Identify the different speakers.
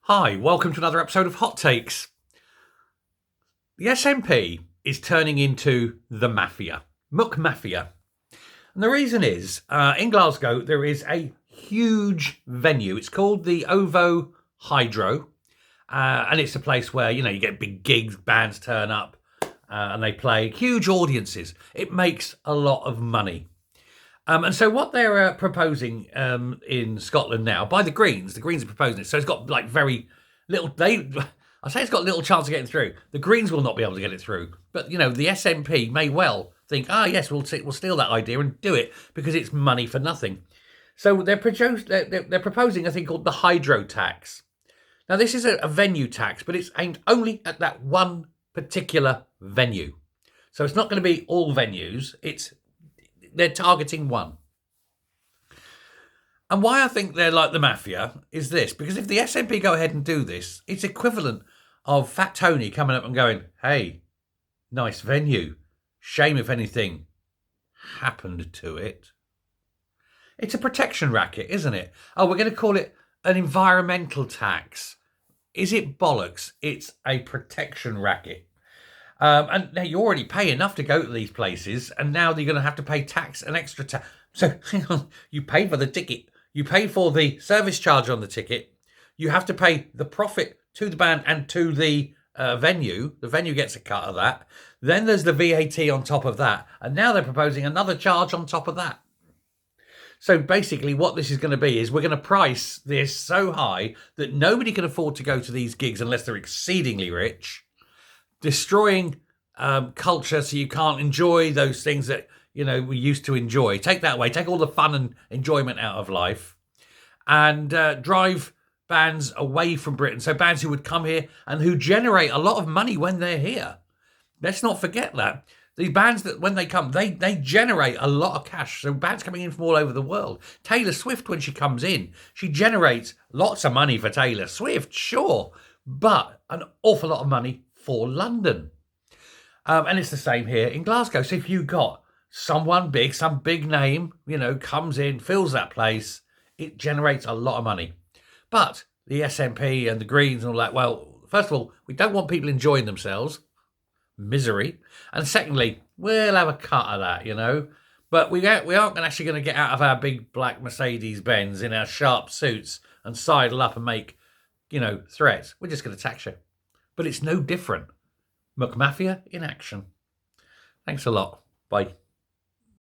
Speaker 1: Hi, welcome to another episode of Hot Takes. The SNP is turning into the Mafia, McMafia. And the reason is, in Glasgow, there is a huge venue. It's called the OVO Hydro. And it's a place where, you get big gigs, bands turn up, and they play huge audiences. It makes a lot of money. And so what they're proposing in Scotland now, by the Greens are proposing it. So it's got like very little, I say it's got little chance of getting through. The Greens will not be able to get it through. But, the SNP may well think, yes, we'll steal that idea and do it because it's money for nothing. So they're proposing a thing called the hydro tax. Now, this is a venue tax, but it's aimed only at that one particular venue. So it's not going to be all venues. They're targeting one. And why I think they're like the Mafia is this, because if the SNP go ahead and do this, it's equivalent of Fat Tony coming up and going, hey, nice venue. Shame if anything happened to it. It's a protection racket, isn't it? Oh, we're going to call it an environmental tax. Is it bollocks? It's a protection racket. And now you already pay enough to go to these places, and now you're going to have to pay tax, an extra tax. So you pay for the ticket, you pay for the service charge on the ticket, you have to pay the profit to the band and to the venue. The venue gets a cut of that. Then there's the VAT on top of that, and now they're proposing another charge on top of that. So basically what this is going to be is we're going to price this so high that nobody can afford to go to these gigs unless they're exceedingly rich, destroying culture so you can't enjoy those things that, we used to enjoy. Take that away, take all the fun and enjoyment out of life, and drive bands away from Britain. So bands who would come here and who generate a lot of money when they're here. Let's not forget that. These bands that when they come, they generate a lot of cash. So bands coming in from all over the world. Taylor Swift, when she comes in, she generates lots of money for Taylor Swift, sure, but an awful lot of money for London. And it's the same here in Glasgow. So if you got someone big, some big name, comes in, fills that place, it generates a lot of money. But the SNP and the Greens and all that, well, first of all, we don't want people enjoying themselves. Misery. And secondly, we'll have a cut of that, But we aren't actually going to get out of our big black Mercedes-Benz in our sharp suits and sidle up and make, threats. We're just going to tax you. But it's no different. McMafia in action. Thanks a lot. Bye.